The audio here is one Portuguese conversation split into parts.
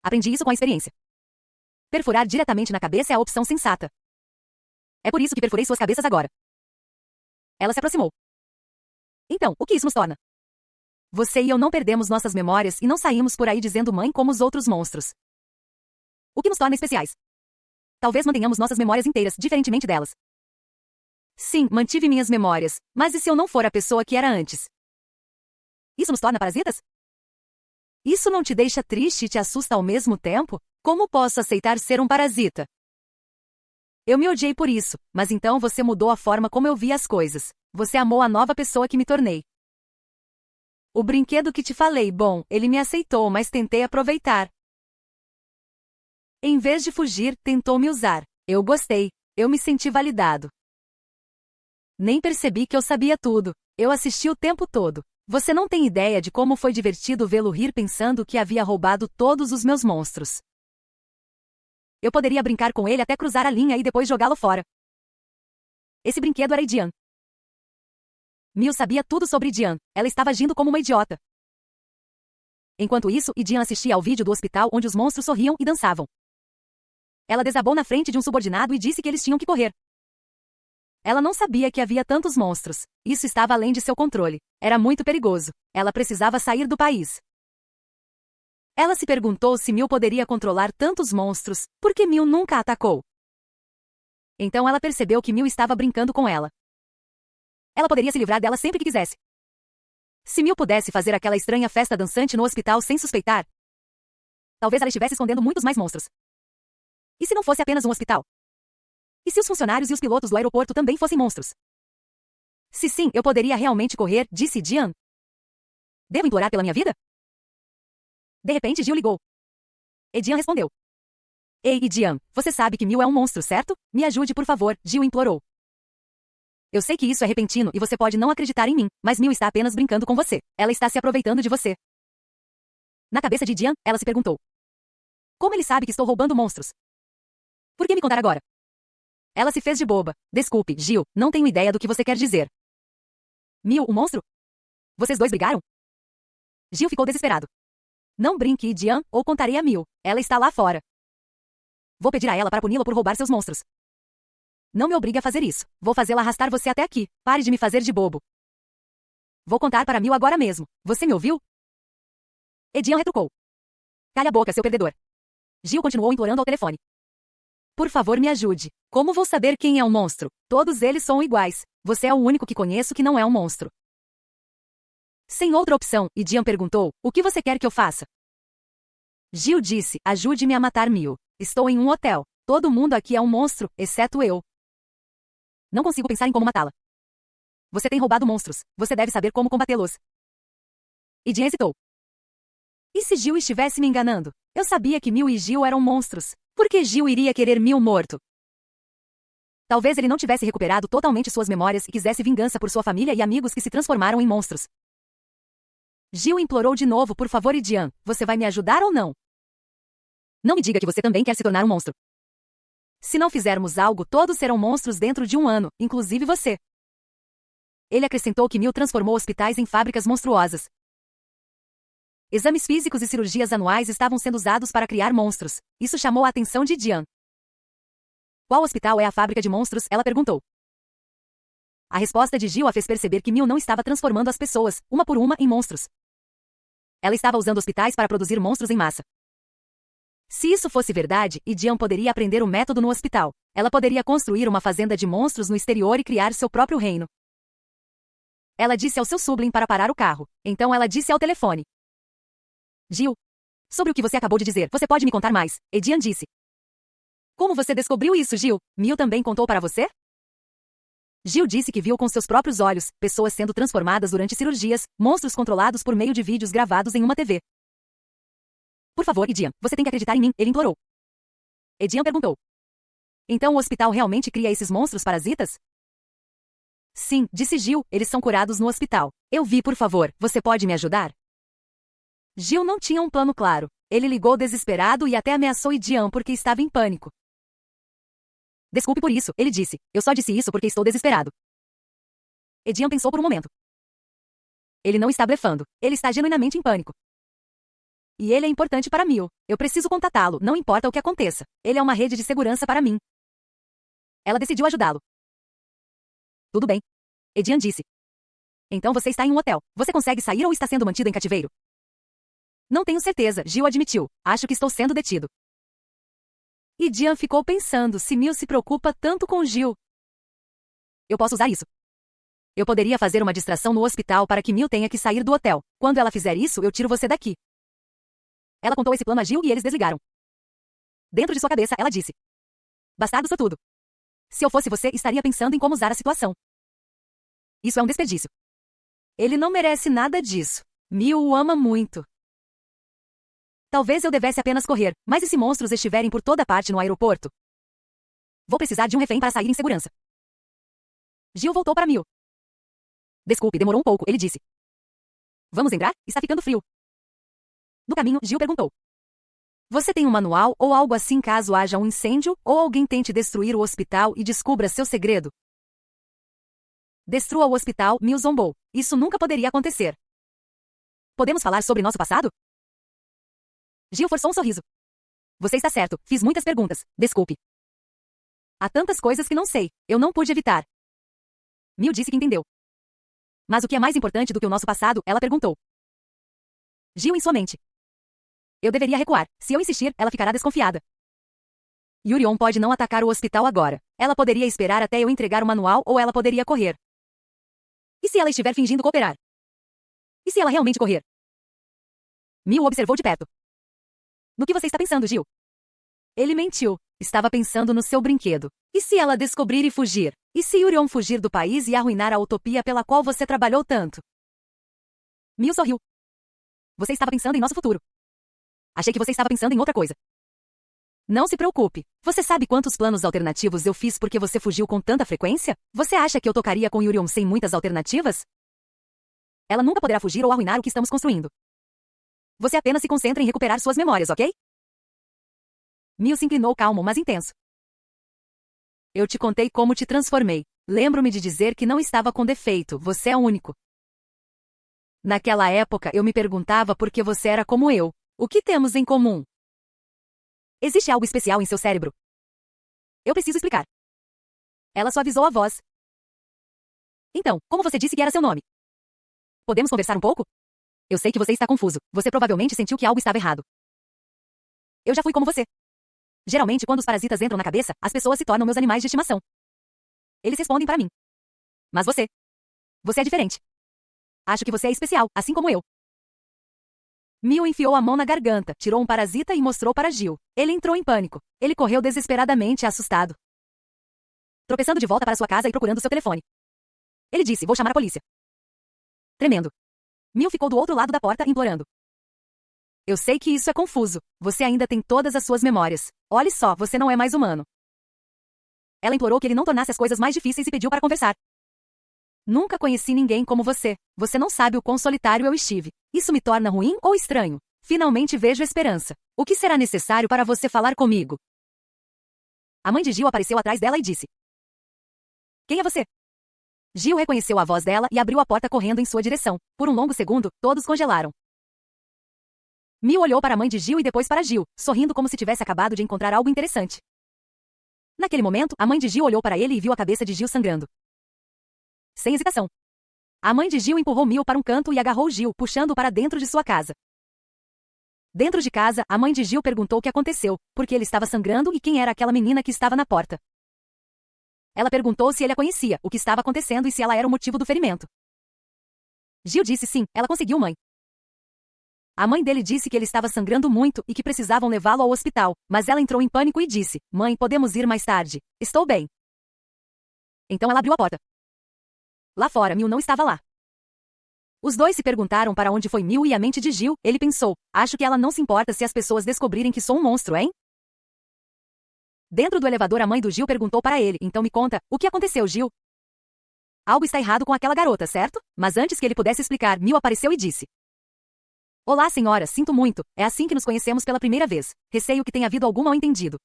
Aprendi isso com a experiência. Perfurar diretamente na cabeça é a opção sensata. É por isso que perfurei suas cabeças agora. Ela se aproximou. Então, o que isso nos torna? Você e eu não perdemos nossas memórias e não saímos por aí dizendo mãe como os outros monstros. O que nos torna especiais? Talvez mantenhamos nossas memórias inteiras, diferentemente delas. Sim, mantive minhas memórias, mas e se eu não for a pessoa que era antes? Isso nos torna parasitas? Isso não te deixa triste e te assusta ao mesmo tempo? Como posso aceitar ser um parasita? Eu me odiei por isso, mas então você mudou a forma como eu via as coisas. Você amou a nova pessoa que me tornei. O brinquedo que te falei, bom, ele me aceitou, mas tentei aproveitar. Em vez de fugir, tentou me usar. Eu gostei. Eu me senti validado. Nem percebi que eu sabia tudo. Eu assisti o tempo todo. Você não tem ideia de como foi divertido vê-lo rir pensando que havia roubado todos os meus monstros. Eu poderia brincar com ele até cruzar a linha e depois jogá-lo fora. Esse brinquedo era Diane. Mil sabia tudo sobre Diane. Ela estava agindo como uma idiota. Enquanto isso, Diane assistia ao vídeo do hospital onde os monstros sorriam e dançavam. Ela desabou na frente de um subordinado e disse que eles tinham que correr. Ela não sabia que havia tantos monstros. Isso estava além de seu controle. Era muito perigoso. Ela precisava sair do país. Ela se perguntou se Mil poderia controlar tantos monstros, porque Mil nunca a atacou. Então ela percebeu que Mil estava brincando com ela. Ela poderia se livrar dela sempre que quisesse. Se Mil pudesse fazer aquela estranha festa dançante no hospital sem suspeitar, talvez ela estivesse escondendo muitos mais monstros. E se não fosse apenas um hospital? E se os funcionários e os pilotos do aeroporto também fossem monstros? Se sim, eu poderia realmente correr, disse Diane. Devo implorar pela minha vida? De repente, Jill ligou. Diane respondeu. Ei, Diane, você sabe que Mil é um monstro, certo? Me ajude, por favor, Jill implorou. Eu sei que isso é repentino e você pode não acreditar em mim, mas Mil está apenas brincando com você. Ela está se aproveitando de você. Na cabeça de Diane, ela se perguntou. Como ele sabe que estou roubando monstros? Por que me contar agora? Ela se fez de boba. Desculpe, Jill, não tenho ideia do que você quer dizer. Mil, o monstro? Vocês dois brigaram? Jill ficou desesperado. Não brinque, Diane, ou contarei a Mil. Ela está lá fora. Vou pedir a ela para puni-lo por roubar seus monstros. Não me obrigue a fazer isso. Vou fazê-la arrastar você até aqui. Pare de me fazer de bobo. Vou contar para Mil agora mesmo. Você me ouviu? Diane retrucou. Calha a boca, seu perdedor. Jill continuou implorando ao telefone. Por favor, me ajude. Como vou saber quem é um monstro? Todos eles são iguais. Você é o único que conheço que não é um monstro. Sem outra opção, Diane perguntou, o que você quer que eu faça? Jill disse, ajude-me a matar Mil. Estou em um hotel. Todo mundo aqui é um monstro, exceto eu. Não consigo pensar em como matá-la. Você tem roubado monstros. Você deve saber como combatê-los. Diane hesitou. E se Jill estivesse me enganando? Eu sabia que Mil e Jill eram monstros. Por que Jill iria querer Mil morto? Talvez ele não tivesse recuperado totalmente suas memórias e quisesse vingança por sua família e amigos que se transformaram em monstros. Jill implorou de novo, por favor, Diane, você vai me ajudar ou não? Não me diga que você também quer se tornar um monstro. Se não fizermos algo, todos serão monstros dentro de um ano, inclusive você. Ele acrescentou que Mil transformou hospitais em fábricas monstruosas. Exames físicos e cirurgias anuais estavam sendo usados para criar monstros. Isso chamou a atenção de Diane. Qual hospital é a fábrica de monstros? Ela perguntou. A resposta de Jill a fez perceber que Mil não estava transformando as pessoas, uma por uma, em monstros. Ela estava usando hospitais para produzir monstros em massa. Se isso fosse verdade, Diane poderia aprender o método no hospital. Ela poderia construir uma fazenda de monstros no exterior e criar seu próprio reino. Ela disse ao seu Sublime para parar o carro. Então ela disse ao telefone. Jill, sobre o que você acabou de dizer, você pode me contar mais? Diane disse. Como você descobriu isso, Jill? Mil também contou para você? Jill disse que viu com seus próprios olhos, pessoas sendo transformadas durante cirurgias, monstros controlados por meio de vídeos gravados em uma TV. Por favor, Diane, você tem que acreditar em mim, ele implorou. Diane perguntou. Então o hospital realmente cria esses monstros parasitas? Sim, disse Jill, eles são curados no hospital. Eu vi, por favor, você pode me ajudar? Jill não tinha um plano claro. Ele ligou desesperado e até ameaçou Diane porque estava em pânico. Desculpe por isso, ele disse. Eu só disse isso porque estou desesperado. Diane pensou por um momento. Ele não está blefando. Ele está genuinamente em pânico. E ele é importante para Mil. Eu preciso contatá-lo, não importa o que aconteça. Ele é uma rede de segurança para mim. Ela decidiu ajudá-lo. Tudo bem. Edian disse. Então você está em um hotel. Você consegue sair ou está sendo mantido em cativeiro? Não tenho certeza, Gil admitiu. Acho que estou sendo detido. E Dian ficou pensando se Mil se preocupa tanto com Gil. Eu posso usar isso. Eu poderia fazer uma distração no hospital para que Mil tenha que sair do hotel. Quando ela fizer isso, eu tiro você daqui. Ela contou esse plano a Gil e eles desligaram. Dentro de sua cabeça, ela disse. Bastardo sortudo. Se eu fosse você, estaria pensando em como usar a situação. Isso é um desperdício. Ele não merece nada disso. Mil o ama muito. Talvez eu devesse apenas correr, mas e se monstros estiverem por toda parte no aeroporto? Vou precisar de um refém para sair em segurança. Gil voltou para Mil. Desculpe, demorou um pouco, ele disse. Vamos entrar? Está ficando frio. No caminho, Gil perguntou. Você tem um manual ou algo assim caso haja um incêndio ou alguém tente destruir o hospital e descubra seu segredo? Destrua o hospital, Mil zombou. Isso nunca poderia acontecer. Podemos falar sobre nosso passado? Gil forçou um sorriso. Você está certo, fiz muitas perguntas, desculpe. Há tantas coisas que não sei, eu não pude evitar. Mil disse que entendeu. Mas o que é mais importante do que o nosso passado, ela perguntou. Gil em sua mente. Eu deveria recuar. Se eu insistir, ela ficará desconfiada. Yurion pode não atacar o hospital agora. Ela poderia esperar até eu entregar o manual ou ela poderia correr. E se ela estiver fingindo cooperar? E se ela realmente correr? Mil observou de perto. No que você está pensando, Gil? Ele mentiu. Estava pensando no seu brinquedo. E se ela descobrir e fugir? E se Yurion fugir do país e arruinar a utopia pela qual você trabalhou tanto? Mil sorriu. Você estava pensando em nosso futuro. Achei que você estava pensando em outra coisa. Não se preocupe. Você sabe quantos planos alternativos eu fiz porque você fugiu com tanta frequência? Você acha que eu tocaria com Yurion sem muitas alternativas? Ela nunca poderá fugir ou arruinar o que estamos construindo. Você apenas se concentra em recuperar suas memórias, ok? Mil se inclinou calmo, mas intenso. Eu te contei como te transformei. Lembro-me de dizer que não estava com defeito, você é único. Naquela época eu me perguntava por que você era como eu. O que temos em comum? Existe algo especial em seu cérebro? Eu preciso explicar. Ela suavizou a voz. Então, como você disse que era seu nome? Podemos conversar um pouco? Eu sei que você está confuso. Você provavelmente sentiu que algo estava errado. Eu já fui como você. Geralmente, quando os parasitas entram na cabeça, as pessoas se tornam meus animais de estimação. Eles respondem para mim. Mas você. Você é diferente. Acho que você é especial, assim como eu. Mil enfiou a mão na garganta, tirou um parasita e mostrou para Gil. Ele entrou em pânico. Ele correu desesperadamente, assustado. Tropeçando de volta para sua casa e procurando seu telefone. Ele disse, vou chamar a polícia. Tremendo. Mil ficou do outro lado da porta, implorando. Eu sei que isso é confuso. Você ainda tem todas as suas memórias. Olhe só, você não é mais humano. Ela implorou que ele não tornasse as coisas mais difíceis e pediu para conversar. Nunca conheci ninguém como você. Você não sabe o quão solitário eu estive. Isso me torna ruim ou estranho? Finalmente vejo esperança. O que será necessário para você falar comigo? A mãe de Gil apareceu atrás dela e disse. Quem é você? Gil reconheceu a voz dela e abriu a porta correndo em sua direção. Por um longo segundo, todos congelaram. Mil olhou para a mãe de Gil e depois para Gil, sorrindo como se tivesse acabado de encontrar algo interessante. Naquele momento, a mãe de Gil olhou para ele e viu a cabeça de Gil sangrando. Sem hesitação. A mãe de Gil empurrou Mil para um canto e agarrou Gil, puxando-o para dentro de sua casa. Dentro de casa, a mãe de Gil perguntou o que aconteceu, porque ele estava sangrando e quem era aquela menina que estava na porta. Ela perguntou se ele a conhecia, o que estava acontecendo e se ela era o motivo do ferimento. Gil disse sim, ela conseguiu, mãe. A mãe dele disse que ele estava sangrando muito e que precisavam levá-lo ao hospital, mas ela entrou em pânico e disse, mãe, podemos ir mais tarde. Estou bem. Então ela abriu a porta. Lá fora, Mil não estava lá. Os dois se perguntaram para onde foi Mil e a mente de Gil, ele pensou, acho que ela não se importa se as pessoas descobrirem que sou um monstro, hein? Dentro do elevador a mãe do Gil perguntou para ele, então me conta, o que aconteceu, Gil? Algo está errado com aquela garota, certo? Mas antes que ele pudesse explicar, Mil apareceu e disse. Olá, senhora, sinto muito, é assim que nos conhecemos pela primeira vez. Receio que tenha havido algum mal-entendido.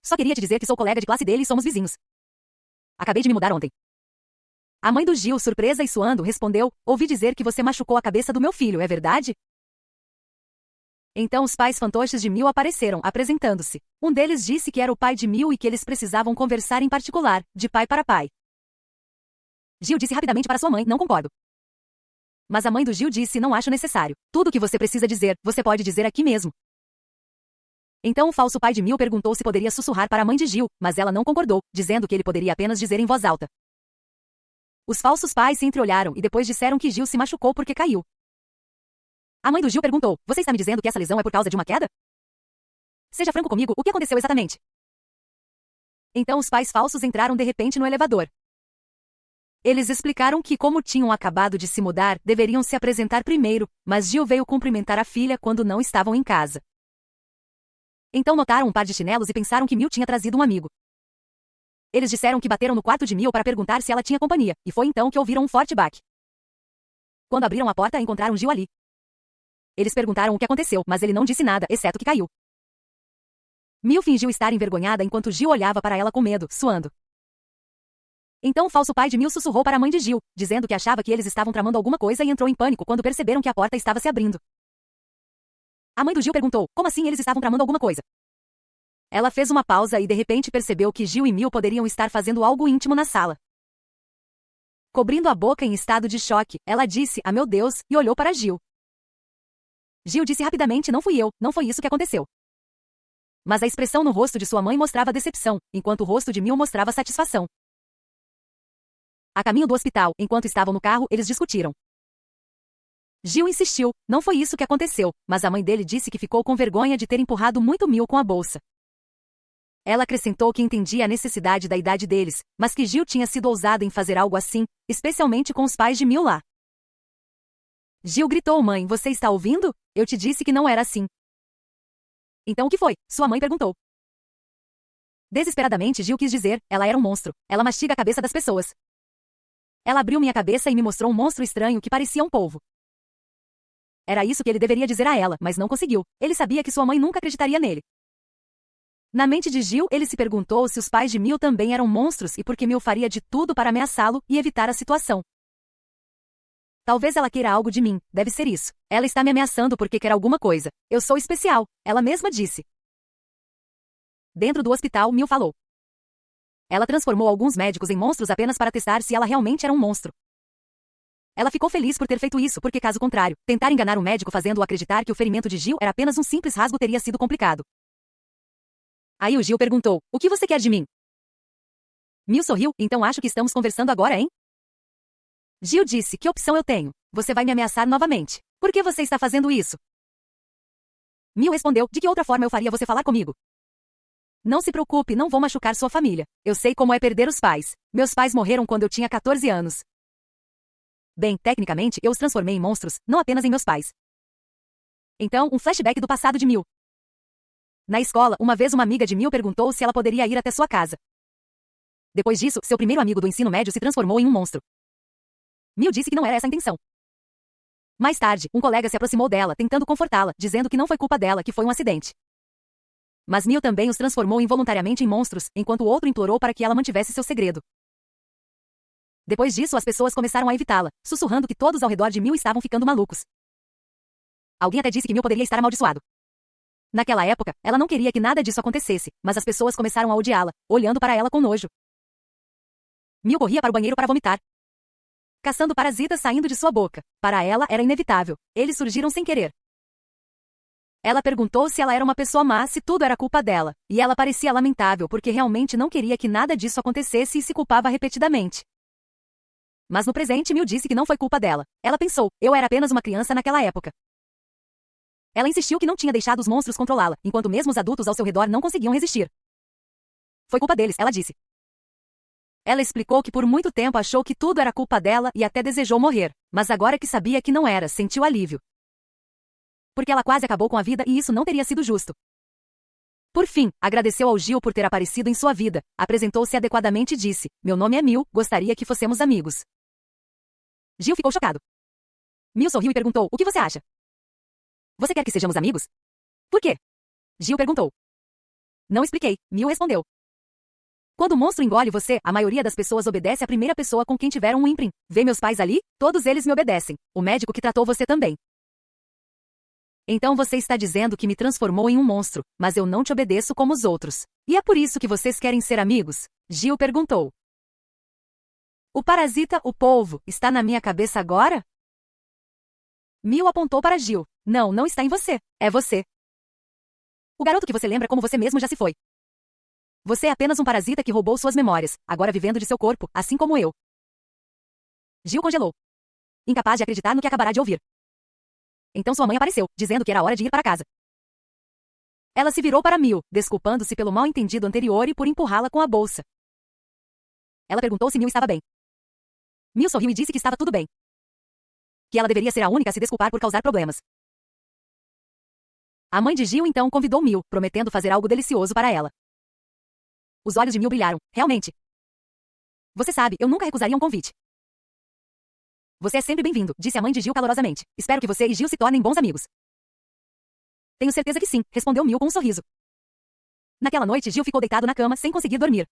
Só queria te dizer que sou colega de classe dele e somos vizinhos. Acabei de me mudar ontem. A mãe do Gil, surpresa e suando, respondeu, ouvi dizer que você machucou a cabeça do meu filho, é verdade? Então os pais fantoches de Mil apareceram, apresentando-se. Um deles disse que era o pai de Mil e que eles precisavam conversar em particular, de pai para pai. Gil disse rapidamente para sua mãe, não concordo. Mas a mãe do Gil disse, não acho necessário. Tudo o que você precisa dizer, você pode dizer aqui mesmo. Então o falso pai de Mil perguntou se poderia sussurrar para a mãe de Gil, mas ela não concordou, dizendo que ele poderia apenas dizer em voz alta. Os falsos pais se entreolharam e depois disseram que Gil se machucou porque caiu. A mãe do Gil perguntou, você está me dizendo que essa lesão é por causa de uma queda? Seja franco comigo, o que aconteceu exatamente? Então os pais falsos entraram de repente no elevador. Eles explicaram que, como tinham acabado de se mudar, deveriam se apresentar primeiro, mas Gil veio cumprimentar a filha quando não estavam em casa. Então notaram um par de chinelos e pensaram que Mil tinha trazido um amigo. Eles disseram que bateram no quarto de Mil para perguntar se ela tinha companhia, e foi então que ouviram um forte baque. Quando abriram a porta, encontraram Gil ali. Eles perguntaram o que aconteceu, mas ele não disse nada, exceto que caiu. Mil fingiu estar envergonhada enquanto Gil olhava para ela com medo, suando. Então o falso pai de Mil sussurrou para a mãe de Gil, dizendo que achava que eles estavam tramando alguma coisa e entrou em pânico quando perceberam que a porta estava se abrindo. A mãe do Gil perguntou, como assim eles estavam tramando alguma coisa? Ela fez uma pausa e de repente percebeu que Gil e Mil poderiam estar fazendo algo íntimo na sala. Cobrindo a boca em estado de choque, ela disse, ah meu Deus, e olhou para Gil. Gil disse rapidamente, não fui eu, não foi isso que aconteceu. Mas a expressão no rosto de sua mãe mostrava decepção, enquanto o rosto de Mil mostrava satisfação. A caminho do hospital, enquanto estavam no carro, eles discutiram. Gil insistiu, não foi isso que aconteceu, mas a mãe dele disse que ficou com vergonha de ter empurrado muito Mil com a bolsa. Ela acrescentou que entendia a necessidade da idade deles, mas que Gil tinha sido ousado em fazer algo assim, especialmente com os pais de Mil lá. Gil gritou, mãe, você está ouvindo? Eu te disse que não era assim. Então o que foi? Sua mãe perguntou. Desesperadamente Gil quis dizer, ela era um monstro, ela mastiga a cabeça das pessoas. Ela abriu minha cabeça e me mostrou um monstro estranho que parecia um polvo. Era isso que ele deveria dizer a ela, mas não conseguiu. Ele sabia que sua mãe nunca acreditaria nele. Na mente de Gil, ele se perguntou se os pais de Mil também eram monstros e por que Mil faria de tudo para ameaçá-lo e evitar a situação. Talvez ela queira algo de mim, deve ser isso. Ela está me ameaçando porque quer alguma coisa. Eu sou especial, ela mesma disse. Dentro do hospital, Mil falou. Ela transformou alguns médicos em monstros apenas para testar se ela realmente era um monstro. Ela ficou feliz por ter feito isso porque, caso contrário, tentar enganar o médico fazendo-o acreditar que o ferimento de Gil era apenas um simples rasgo teria sido complicado. Aí o Gil perguntou, o que você quer de mim? Mil sorriu, então acho que estamos conversando agora, hein? Gil disse, que opção eu tenho? Você vai me ameaçar novamente. Por que você está fazendo isso? Mil respondeu, de que outra forma eu faria você falar comigo? Não se preocupe, não vou machucar sua família. Eu sei como é perder os pais. Meus pais morreram quando eu tinha 14 anos. Bem, tecnicamente, eu os transformei em monstros, não apenas em meus pais. Então, um flashback do passado de Mil. Na escola, uma vez uma amiga de Mil perguntou se ela poderia ir até sua casa. Depois disso, seu primeiro amigo do ensino médio se transformou em um monstro. Mil disse que não era essa a intenção. Mais tarde, um colega se aproximou dela, tentando confortá-la, dizendo que não foi culpa dela, que foi um acidente. Mas Mil também os transformou involuntariamente em monstros, enquanto o outro implorou para que ela mantivesse seu segredo. Depois disso, as pessoas começaram a evitá-la, sussurrando que todos ao redor de Mil estavam ficando malucos. Alguém até disse que Mil poderia estar amaldiçoado. Naquela época, ela não queria que nada disso acontecesse, mas as pessoas começaram a odiá-la, olhando para ela com nojo. Mil corria para o banheiro para vomitar, caçando parasitas saindo de sua boca. Para ela, era inevitável. Eles surgiram sem querer. Ela perguntou se ela era uma pessoa má, se tudo era culpa dela, e ela parecia lamentável porque realmente não queria que nada disso acontecesse e se culpava repetidamente. Mas no presente, Mil disse que não foi culpa dela. Ela pensou, eu era apenas uma criança naquela época. Ela insistiu que não tinha deixado os monstros controlá-la, enquanto mesmo os adultos ao seu redor não conseguiam resistir. Foi culpa deles, ela disse. Ela explicou que por muito tempo achou que tudo era culpa dela e até desejou morrer, mas agora que sabia que não era, sentiu alívio. Porque ela quase acabou com a vida e isso não teria sido justo. Por fim, agradeceu ao Gil por ter aparecido em sua vida, apresentou-se adequadamente e disse, meu nome é Mil, gostaria que fossemos amigos. Gil ficou chocado. Mil sorriu e perguntou, o que você acha? Você quer que sejamos amigos? Por quê? Gil perguntou. Não expliquei, Mil respondeu. Quando o monstro engole você, a maioria das pessoas obedece à primeira pessoa com quem tiveram um imprim. Vê meus pais ali? Todos eles me obedecem. O médico que tratou você também. Então você está dizendo que me transformou em um monstro, mas eu não te obedeço como os outros. E é por isso que vocês querem ser amigos? Gil perguntou. O parasita, o polvo, está na minha cabeça agora? Mil apontou para Gil. Não, não está em você. É você. O garoto que você lembra como você mesmo já se foi. Você é apenas um parasita que roubou suas memórias, agora vivendo de seu corpo, assim como eu. Gil congelou, incapaz de acreditar no que acabará de ouvir. Então sua mãe apareceu, dizendo que era hora de ir para casa. Ela se virou para Mil, desculpando-se pelo mal-entendido anterior e por empurrá-la com a bolsa. Ela perguntou se Mil estava bem. Mil sorriu e disse que estava tudo bem. Que ela deveria ser a única a se desculpar por causar problemas. A mãe de Gil então convidou Mil, prometendo fazer algo delicioso para ela. Os olhos de Mil brilharam. Realmente. Você sabe, eu nunca recusaria um convite. Você é sempre bem-vindo, disse a mãe de Gil calorosamente. Espero que você e Gil se tornem bons amigos. Tenho certeza que sim, respondeu Mil com um sorriso. Naquela noite, Gil ficou deitado na cama, sem conseguir dormir.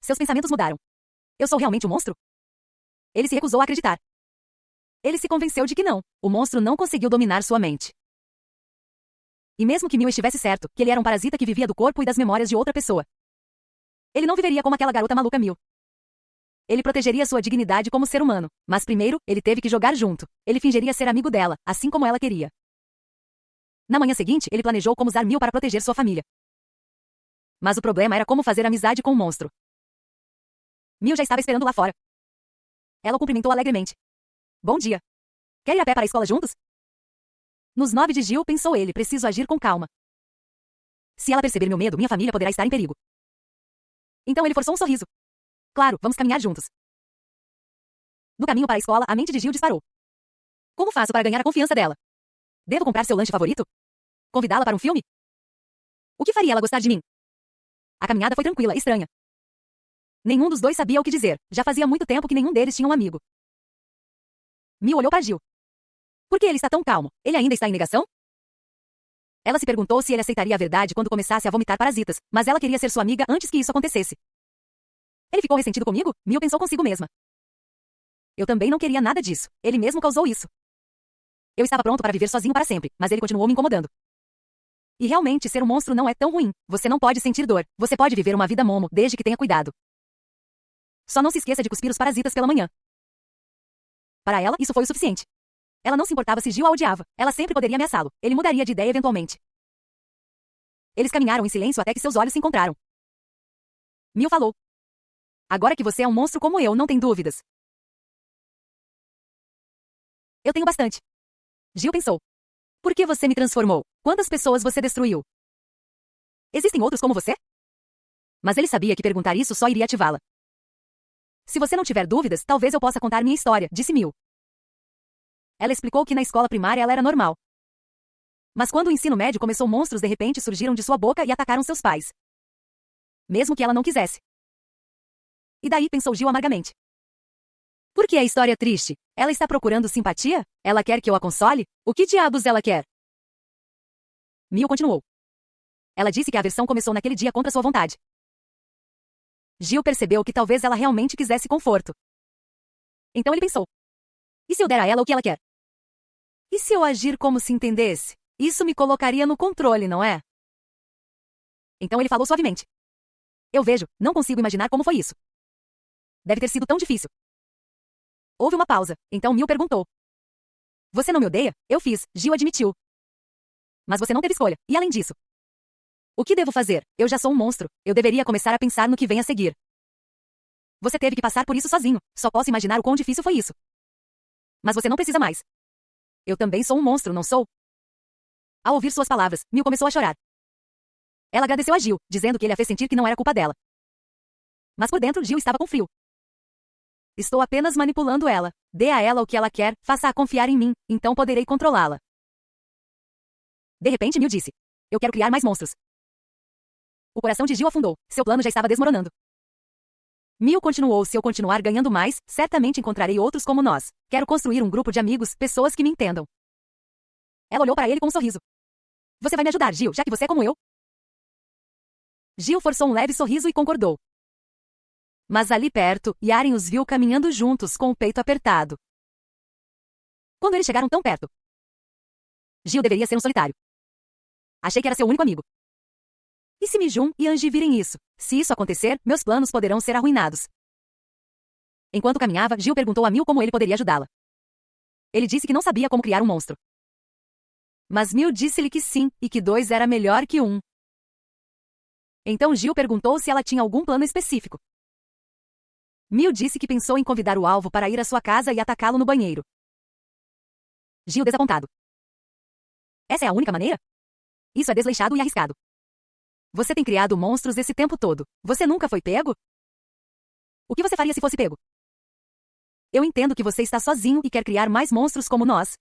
Seus pensamentos mudaram. Eu sou realmente um monstro? Ele se recusou a acreditar. Ele se convenceu de que não. O monstro não conseguiu dominar sua mente. E mesmo que Mil estivesse certo, que ele era um parasita que vivia do corpo e das memórias de outra pessoa, ele não viveria como aquela garota maluca Mil. Ele protegeria sua dignidade como ser humano, mas primeiro, ele teve que jogar junto. Ele fingiria ser amigo dela, assim como ela queria. Na manhã seguinte, ele planejou como usar Mil para proteger sua família. Mas o problema era como fazer amizade com o monstro. Mil já estava esperando lá fora. Ela o cumprimentou alegremente. Bom dia. Quer ir a pé para a escola juntos? Nos 9 de Gil, pensou ele, preciso agir com calma. Se ela perceber meu medo, minha família poderá estar em perigo. Então ele forçou um sorriso. Claro, vamos caminhar juntos. No caminho para a escola, a mente de Gil disparou. Como faço para ganhar a confiança dela? Devo comprar seu lanche favorito? Convidá-la para um filme? O que faria ela gostar de mim? A caminhada foi tranquila e estranha. Nenhum dos dois sabia o que dizer. Já fazia muito tempo que nenhum deles tinha um amigo. Mil olhou para Gil. Por que ele está tão calmo? Ele ainda está em negação? Ela se perguntou se ele aceitaria a verdade quando começasse a vomitar parasitas, mas ela queria ser sua amiga antes que isso acontecesse. Ele ficou ressentido comigo? Mil pensou consigo mesma. Eu também não queria nada disso. Ele mesmo causou isso. Eu estava pronto para viver sozinho para sempre, mas ele continuou me incomodando. E realmente, ser um monstro não é tão ruim. Você não pode sentir dor. Você pode viver uma vida momo, desde que tenha cuidado. Só não se esqueça de cuspir os parasitas pela manhã. Para ela, isso foi o suficiente. Ela não se importava se Gil a odiava. Ela sempre poderia ameaçá-lo. Ele mudaria de ideia eventualmente. Eles caminharam em silêncio até que seus olhos se encontraram. Mil falou. Agora que você é um monstro como eu, não tem dúvidas. Eu tenho bastante. Gil pensou. Por que você me transformou? Quantas pessoas você destruiu? Existem outros como você? Mas ele sabia que perguntar isso só iria ativá-la. Se você não tiver dúvidas, talvez eu possa contar minha história, disse Mil. Ela explicou que na escola primária ela era normal. Mas quando o ensino médio começou, monstros de repente surgiram de sua boca e atacaram seus pais. Mesmo que ela não quisesse. E daí, pensou Gil amargamente. Por que a história é triste? Ela está procurando simpatia? Ela quer que eu a console? O que diabos ela quer? Mil continuou. Ela disse que a aversão começou naquele dia contra sua vontade. Gil percebeu que talvez ela realmente quisesse conforto. Então ele pensou. E se eu der a ela o que ela quer? E se eu agir como se entendesse? Isso me colocaria no controle, não é? Então ele falou suavemente. Eu vejo, não consigo imaginar como foi isso. Deve ter sido tão difícil. Houve uma pausa, então Mil perguntou. Você não me odeia? Eu fiz, Gil admitiu. Mas você não teve escolha, e além disso. O que devo fazer? Eu já sou um monstro, eu deveria começar a pensar no que vem a seguir. Você teve que passar por isso sozinho, só posso imaginar o quão difícil foi isso. Mas você não precisa mais. Eu também sou um monstro, não sou? Ao ouvir suas palavras, Mil começou a chorar. Ela agradeceu a Gil, dizendo que ele a fez sentir que não era culpa dela. Mas por dentro, Gil estava com frio. Estou apenas manipulando ela. Dê a ela o que ela quer, faça-a confiar em mim, então poderei controlá-la. De repente, Mil disse. Eu quero criar mais monstros. O coração de Gil afundou. Seu plano já estava desmoronando. Mil continuou. Se eu continuar ganhando mais, certamente encontrarei outros como nós. Quero construir um grupo de amigos, pessoas que me entendam. Ela olhou para ele com um sorriso. Você vai me ajudar, Gil, já que você é como eu? Gil forçou um leve sorriso e concordou. Mas ali perto, Yaren os viu caminhando juntos com o peito apertado. Quando eles chegaram tão perto, Gil deveria ser um solitário. Achei que era seu único amigo. E se Mi-jun e Angie virem isso? Se isso acontecer, meus planos poderão ser arruinados. Enquanto caminhava, Gil perguntou a Miu como ele poderia ajudá-la. Ele disse que não sabia como criar um monstro. Mas Miu disse-lhe que sim, e que 2 era melhor que 1. Então Gil perguntou se ela tinha algum plano específico. Miu disse que pensou em convidar o alvo para ir à sua casa e atacá-lo no banheiro. Gil desapontado. Essa é a única maneira? Isso é desleixado e arriscado. Você tem criado monstros esse tempo todo. Você nunca foi pego? O que você faria se fosse pego? Eu entendo que você está sozinho e quer criar mais monstros como nós.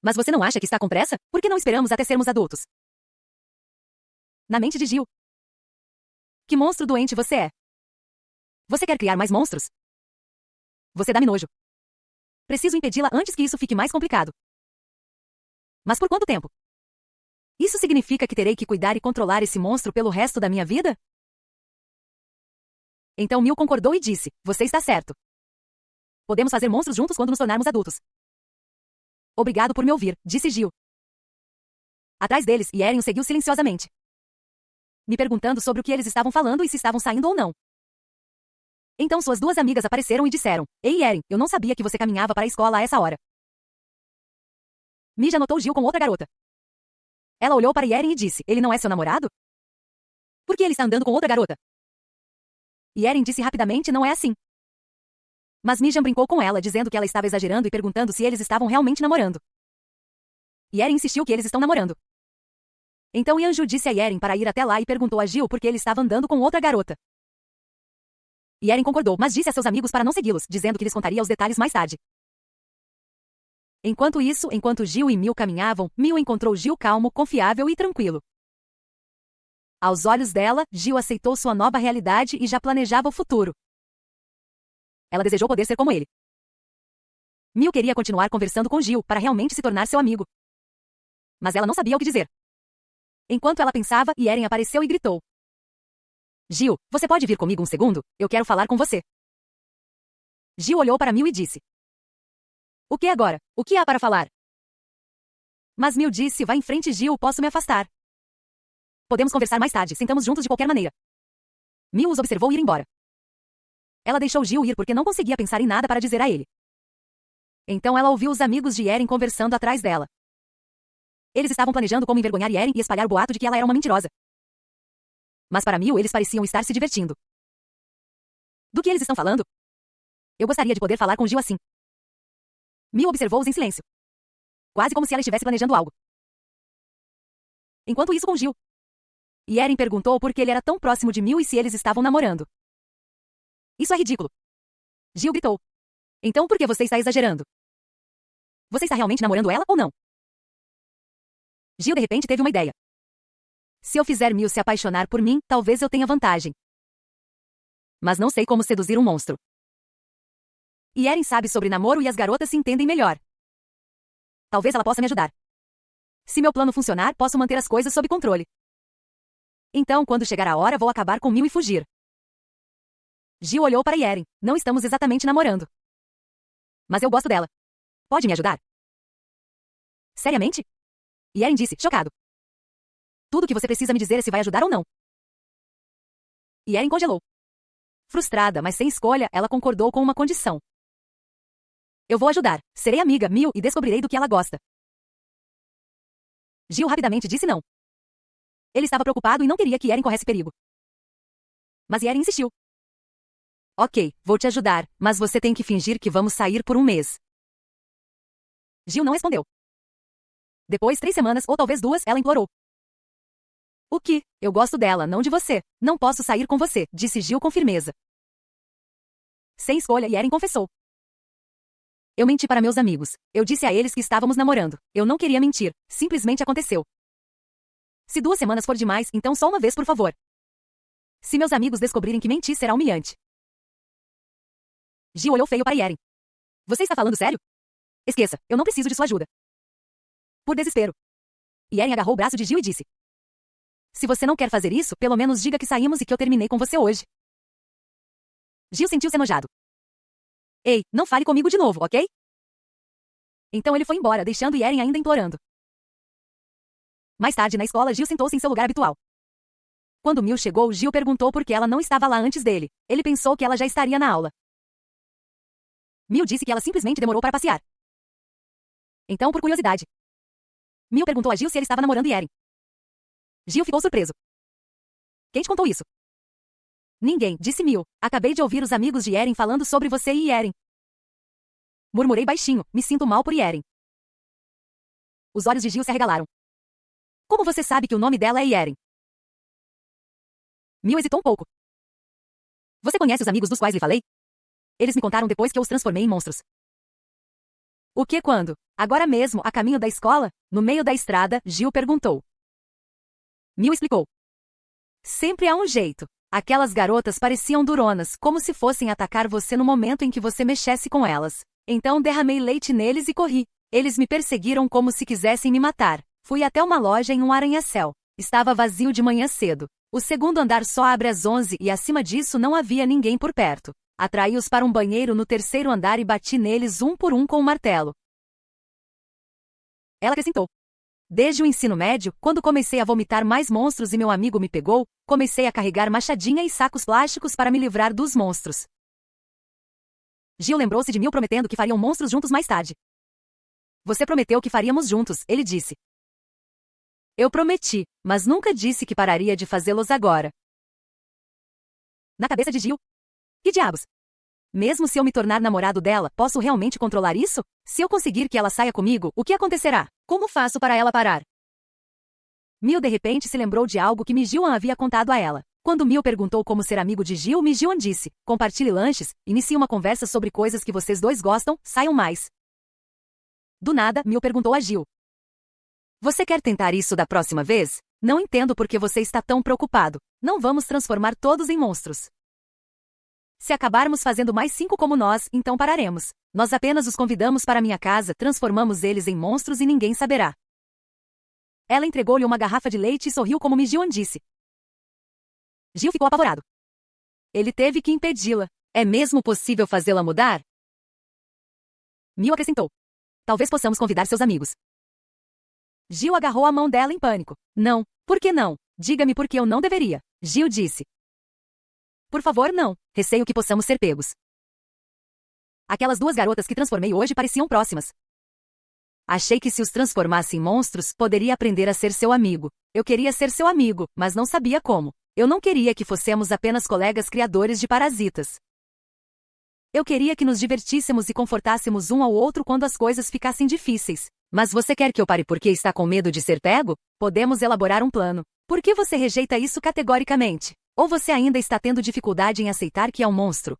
Mas você não acha que está com pressa? Por que não esperamos até sermos adultos? Na mente de Gil. Que monstro doente você é? Você quer criar mais monstros? Você dá-me nojo. Preciso impedi-la antes que isso fique mais complicado. Mas por quanto tempo? Isso significa que terei que cuidar e controlar esse monstro pelo resto da minha vida? Então Miu concordou e disse, você está certo. Podemos fazer monstros juntos quando nos tornarmos adultos. Obrigado por me ouvir, disse Gil. Atrás deles, Yeren o seguiu silenciosamente, me perguntando sobre o que eles estavam falando e se estavam saindo ou não. Então suas 2 amigas apareceram e disseram, ei Yeren, eu não sabia que você caminhava para a escola a essa hora. Mi já notou Gil com outra garota. Ela olhou para Yeren e disse, ele não é seu namorado? Por que ele está andando com outra garota? Yeren disse rapidamente, não é assim. Mas Mijan brincou com ela, dizendo que ela estava exagerando e perguntando se eles estavam realmente namorando. Yeren insistiu que eles estão namorando. Então Yanju disse a Yeren para ir até lá e perguntou a Gil por que ele estava andando com outra garota. Yeren concordou, mas disse a seus amigos para não segui-los, dizendo que lhes contaria os detalhes mais tarde. Enquanto isso, enquanto Gil e Miu caminhavam, Miu encontrou Gil calmo, confiável e tranquilo. Aos olhos dela, Gil aceitou sua nova realidade e já planejava o futuro. Ela desejou poder ser como ele. Miu queria continuar conversando com Gil para realmente se tornar seu amigo. Mas ela não sabia o que dizer. Enquanto ela pensava, Yeren apareceu e gritou. Gil, você pode vir comigo um segundo? Eu quero falar com você. Gil olhou para Miu e disse. O que agora? O que há para falar? Mas Miu disse, vá em frente Gil, posso me afastar. Podemos conversar mais tarde, sentamos juntos de qualquer maneira. Miu os observou ir embora. Ela deixou Gil ir porque não conseguia pensar em nada para dizer a ele. Então ela ouviu os amigos de Yeren conversando atrás dela. Eles estavam planejando como envergonhar Yeren e espalhar o boato de que ela era uma mentirosa. Mas para Miu eles pareciam estar se divertindo. Do que eles estão falando? Eu gostaria de poder falar com Gil assim. Miu observou-os em silêncio. Quase como se ela estivesse planejando algo. Enquanto isso com Gil. Yeren perguntou por que ele era tão próximo de Miu e se eles estavam namorando. Isso é ridículo. Gil gritou. Então por que você está exagerando? Você está realmente namorando ela ou não? Gil de repente teve uma ideia. Se eu fizer Miu se apaixonar por mim, talvez eu tenha vantagem. Mas não sei como seduzir um monstro. Yeren sabe sobre namoro e as garotas se entendem melhor. Talvez ela possa me ajudar. Se meu plano funcionar, posso manter as coisas sob controle. Então, quando chegar a hora, vou acabar com Miu e fugir. Gil olhou para Yeren. Não estamos exatamente namorando. Mas eu gosto dela. Pode me ajudar? Seriamente? Yeren disse, chocado. Tudo que você precisa me dizer é se vai ajudar ou não. Yeren congelou. Frustrada, mas sem escolha, ela concordou com uma condição. Eu vou ajudar. Serei amiga, Miu, e descobrirei do que ela gosta. Gil rapidamente disse não. Ele estava preocupado e não queria que Yeren corresse perigo. Mas Yeren insistiu. Ok, vou te ajudar, mas você tem que fingir que vamos sair por um mês. Gil não respondeu. Depois 3 semanas, ou talvez 2, ela implorou. O que? Eu gosto dela, não de você. Não posso sair com você, disse Gil com firmeza. Sem escolha, Yeren confessou. Eu menti para meus amigos. Eu disse a eles que estávamos namorando. Eu não queria mentir. Simplesmente aconteceu. Se 2 semanas for demais, então só uma vez, por favor. Se meus amigos descobrirem que menti, será humilhante. Gil olhou feio para Yeren. Você está falando sério? Esqueça, eu não preciso de sua ajuda. Por desespero. Yeren agarrou o braço de Gil e disse. Se você não quer fazer isso, pelo menos diga que saímos e que eu terminei com você hoje. Gil sentiu-se enojado. Ei, não fale comigo de novo, ok? Então ele foi embora, deixando Yeren ainda implorando. Mais tarde na escola, Gil sentou-se em seu lugar habitual. Quando Mil chegou, Gil perguntou por que ela não estava lá antes dele. Ele pensou que ela já estaria na aula. Mil disse que ela simplesmente demorou para passear. Então, por curiosidade, Mil perguntou a Gil se ele estava namorando Yeren. Gil ficou surpreso. Quem te contou isso? Ninguém, disse Mil. Acabei de ouvir os amigos de Yeren falando sobre você e Yeren. Murmurei baixinho, me sinto mal por Yeren. Os olhos de Gil se arregalaram. Como você sabe que o nome dela é Yeren? Mil hesitou um pouco. Você conhece os amigos dos quais lhe falei? Eles me contaram depois que eu os transformei em monstros. O que quando? Agora mesmo, a caminho da escola? No meio da estrada, Gil perguntou. Mil explicou. Sempre há um jeito. Aquelas garotas pareciam duronas, como se fossem atacar você no momento em que você mexesse com elas. Então derramei leite neles e corri. Eles me perseguiram como se quisessem me matar. Fui até uma loja em um arranha-céu. Estava vazio de manhã cedo. O segundo andar só abre às 11 e acima disso não havia ninguém por perto. Atraí-os para um banheiro no terceiro andar e bati neles um por um com um martelo. Ela acrescentou. Desde o ensino médio, quando comecei a vomitar mais monstros e meu amigo me pegou, comecei a carregar machadinha e sacos plásticos para me livrar dos monstros. Gil lembrou-se de Mil prometendo que fariam monstros juntos mais tarde. Você prometeu que faríamos juntos, ele disse. Eu prometi, mas nunca disse que pararia de fazê-los agora. Na cabeça de Gil. Que diabos? Mesmo se eu me tornar namorado dela, posso realmente controlar isso? Se eu conseguir que ela saia comigo, o que acontecerá? Como faço para ela parar? Mil de repente se lembrou de algo que Mijuan havia contado a ela. Quando Mil perguntou como ser amigo de Gil, Mijuan disse, compartilhe lanches, inicie uma conversa sobre coisas que vocês dois gostam, saiam mais. Do nada, Mil perguntou a Gil. Você quer tentar isso da próxima vez? Não entendo por que você está tão preocupado. Não vamos transformar todos em monstros. Se acabarmos fazendo mais 5 como nós, então pararemos. Nós apenas os convidamos para minha casa, transformamos eles em monstros e ninguém saberá. Ela entregou-lhe uma garrafa de leite e sorriu como Mijuan disse. Gil ficou apavorado. Ele teve que impedi-la. É mesmo possível fazê-la mudar? Mil acrescentou. Talvez possamos convidar seus amigos. Gil agarrou a mão dela em pânico. Não, por que não? Diga-me por que eu não deveria. Gil disse. Por favor, não. Receio que possamos ser pegos. Aquelas duas garotas que transformei hoje pareciam próximas. Achei que se os transformasse em monstros, poderia aprender a ser seu amigo. Eu queria ser seu amigo, mas não sabia como. Eu não queria que fossemos apenas colegas criadores de parasitas. Eu queria que nos divertíssemos e confortássemos um ao outro quando as coisas ficassem difíceis. Mas você quer que eu pare porque está com medo de ser pego? Podemos elaborar um plano. Por que você rejeita isso categoricamente? Ou você ainda está tendo dificuldade em aceitar que é um monstro?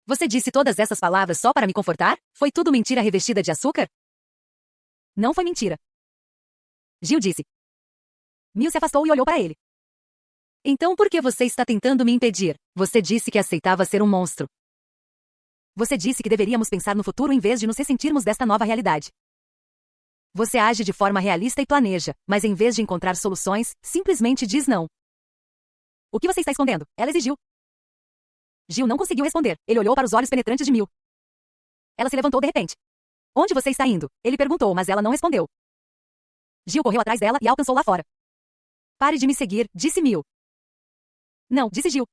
Você disse todas essas palavras só para me confortar? Foi tudo mentira revestida de açúcar? Não foi mentira. Gil disse. Mil se afastou e olhou para ele. Então por que você está tentando me impedir? Você disse que aceitava ser um monstro. Você disse que deveríamos pensar no futuro em vez de nos ressentirmos desta nova realidade. Você age de forma realista e planeja, mas em vez de encontrar soluções, simplesmente diz não. O que você está escondendo? Ela exigiu. Gil não conseguiu responder. Ele olhou para os olhos penetrantes de Mil. Ela se levantou de repente. Onde você está indo? Ele perguntou, mas ela não respondeu. Gil correu atrás dela e a alcançou lá fora. Pare de me seguir, disse Mil. Não, disse Gil.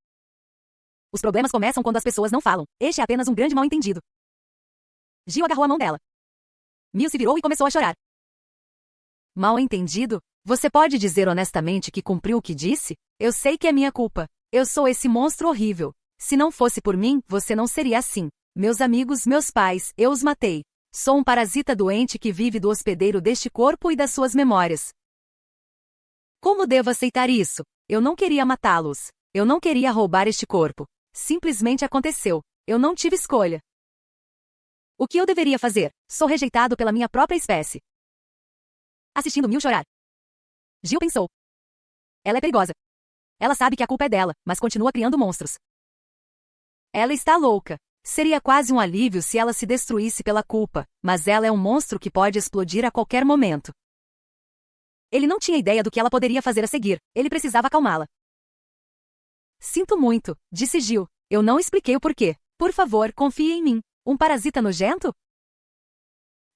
Os problemas começam quando as pessoas não falam. Este é apenas um grande mal-entendido. Gil agarrou a mão dela. Mil se virou e começou a chorar. Mal-entendido? Você pode dizer honestamente que cumpriu o que disse? Eu sei que é minha culpa. Eu sou esse monstro horrível. Se não fosse por mim, você não seria assim. Meus amigos, meus pais, eu os matei. Sou um parasita doente que vive do hospedeiro deste corpo e das suas memórias. Como devo aceitar isso? Eu não queria matá-los. Eu não queria roubar este corpo. Simplesmente aconteceu. Eu não tive escolha. O que eu deveria fazer? Sou rejeitado pela minha própria espécie. Assistindo Mil chorar. Gil pensou. Ela é perigosa. Ela sabe que a culpa é dela, mas continua criando monstros. Ela está louca. Seria quase um alívio se ela se destruísse pela culpa, mas ela é um monstro que pode explodir a qualquer momento. Ele não tinha ideia do que ela poderia fazer a seguir. Ele precisava acalmá-la. Sinto muito, disse Gil. Eu não expliquei o porquê. Por favor, confie em mim. Um parasita nojento?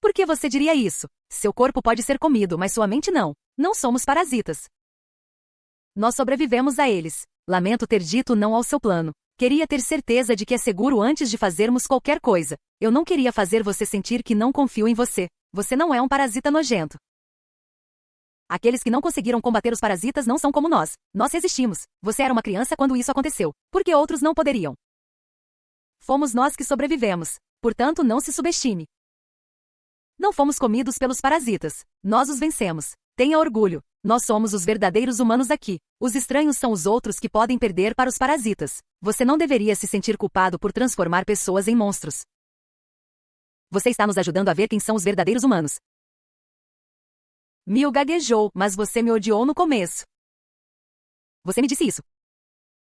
Por que você diria isso? Seu corpo pode ser comido, mas sua mente não. Não somos parasitas. Nós sobrevivemos a eles. Lamento ter dito não ao seu plano. Queria ter certeza de que é seguro antes de fazermos qualquer coisa. Eu não queria fazer você sentir que não confio em você. Você não é um parasita nojento. Aqueles que não conseguiram combater os parasitas não são como nós. Nós resistimos. Você era uma criança quando isso aconteceu. Por que outros não poderiam? Fomos nós que sobrevivemos. Portanto, não se subestime. Não fomos comidos pelos parasitas. Nós os vencemos. Tenha orgulho. Nós somos os verdadeiros humanos aqui. Os estranhos são os outros que podem perder para os parasitas. Você não deveria se sentir culpado por transformar pessoas em monstros. Você está nos ajudando a ver quem são os verdadeiros humanos. Mil gaguejou, mas você me odiou no começo. Você me disse isso.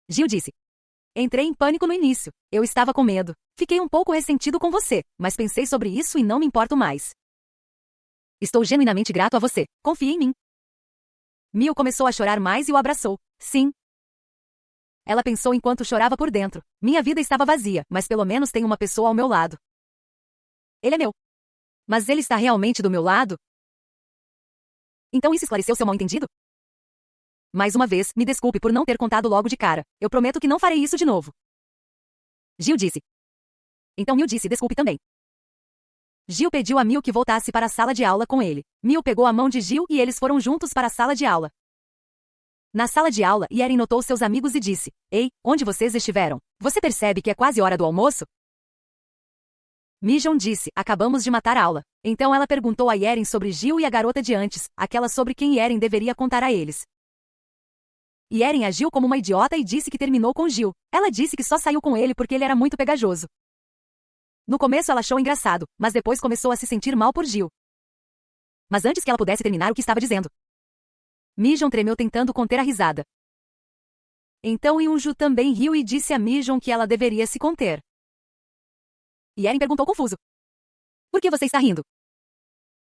Gil disse. Entrei em pânico no início. Eu estava com medo. Fiquei um pouco ressentido com você, mas pensei sobre isso e não me importo mais. Estou genuinamente grato a você. Confie em mim. Mil começou a chorar mais e o abraçou. Sim. Ela pensou enquanto chorava por dentro. Minha vida estava vazia, mas pelo menos tem uma pessoa ao meu lado. Ele é meu. Mas ele está realmente do meu lado? Então isso esclareceu seu mal-entendido? Mais uma vez, me desculpe por não ter contado logo de cara. Eu prometo que não farei isso de novo. Gil disse. Então Mil disse desculpe também. Gil pediu a Mil que voltasse para a sala de aula com ele. Mil pegou a mão de Gil e eles foram juntos para a sala de aula. Na sala de aula, Yeren notou seus amigos e disse, Ei, onde vocês estiveram? Você percebe que é quase hora do almoço? Mijon disse, acabamos de matar a aula. Então ela perguntou a Yeren sobre Gil e a garota de antes, aquela sobre quem Yeren deveria contar a eles. Yeren agiu como uma idiota e disse que terminou com Gil. Ela disse que só saiu com ele porque ele era muito pegajoso. No começo ela achou engraçado, mas depois começou a se sentir mal por Gil. Mas antes que ela pudesse terminar o que estava dizendo, Mijon tremeu tentando conter a risada. Então Yunju também riu e disse a Mijon que ela deveria se conter. Yeren perguntou confuso. Por que você está rindo?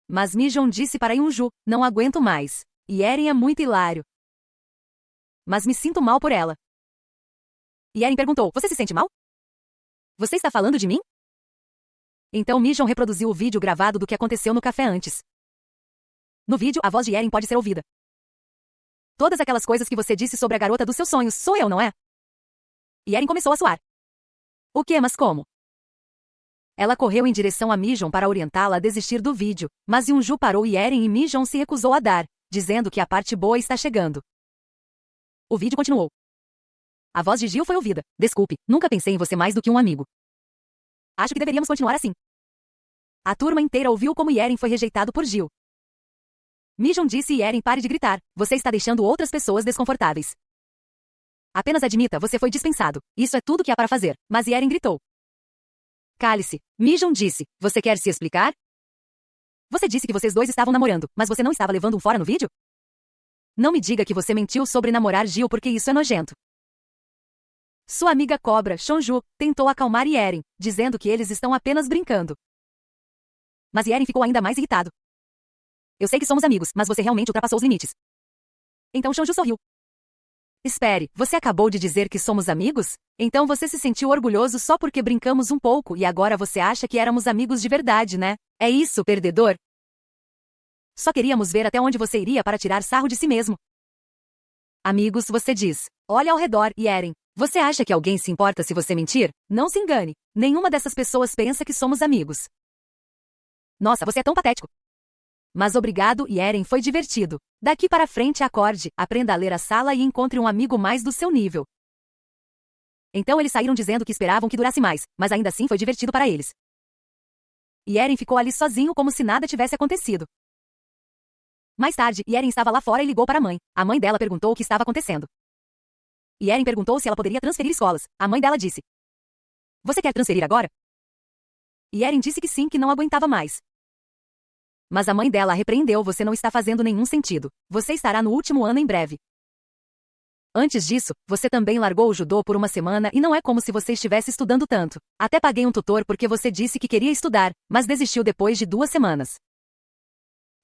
Mas Mijon disse para Yunju, não aguento mais. Yeren é muito hilário. Mas me sinto mal por ela. Yeren perguntou, você se sente mal? Você está falando de mim? Então Mijon reproduziu o vídeo gravado do que aconteceu no café antes. No vídeo, a voz de Yeren pode ser ouvida. Todas aquelas coisas que você disse sobre a garota dos seus sonhos, sou eu, não é? Yeren começou a suar. O que, mas como? Ela correu em direção a Mijon para orientá-la a desistir do vídeo, mas Yunju parou Yeren e Mijon se recusou a dar, dizendo que a parte boa está chegando. O vídeo continuou. A voz de Gil foi ouvida. Desculpe, nunca pensei em você mais do que um amigo. Acho que deveríamos continuar assim. A turma inteira ouviu como Yeren foi rejeitado por Gil. Mijon disse Yeren pare de gritar. Você está deixando outras pessoas desconfortáveis. Apenas admita, você foi dispensado. Isso é tudo que há para fazer. Mas Yeren gritou. Cale-se. Mijon disse. Você quer se explicar? Você disse que vocês dois estavam namorando, mas você não estava levando um fora no vídeo? Não me diga que você mentiu sobre namorar Gil porque isso é nojento. Sua amiga cobra, Shonju, tentou acalmar Yeren, dizendo que eles estão apenas brincando. Mas Yeren ficou ainda mais irritado. Eu sei que somos amigos, mas você realmente ultrapassou os limites. Então Shonju sorriu. Espere, você acabou de dizer que somos amigos? Então você se sentiu orgulhoso só porque brincamos um pouco e agora você acha que éramos amigos de verdade, né? É isso, perdedor? Só queríamos ver até onde você iria para tirar sarro de si mesmo. Amigos, você diz. Olha ao redor, Yeren. Você acha que alguém se importa se você mentir? Não se engane. Nenhuma dessas pessoas pensa que somos amigos. Nossa, você é tão patético. Mas obrigado, Yeren, foi divertido. Daqui para frente acorde, aprenda a ler a sala e encontre um amigo mais do seu nível. Então eles saíram dizendo que esperavam que durasse mais, mas ainda assim foi divertido para eles. Yeren ficou ali sozinho como se nada tivesse acontecido. Mais tarde, Yeren estava lá fora e ligou para a mãe. A mãe dela perguntou o que estava acontecendo. Yeren perguntou se ela poderia transferir escolas. A mãe dela disse. Você quer transferir agora? Yeren disse que sim, que não aguentava mais. Mas a mãe dela a repreendeu, você não está fazendo nenhum sentido. Você estará no último ano em breve. Antes disso, você também largou o judô por uma semana e não é como se você estivesse estudando tanto. Até paguei um tutor porque você disse que queria estudar, mas desistiu depois de 2 semanas.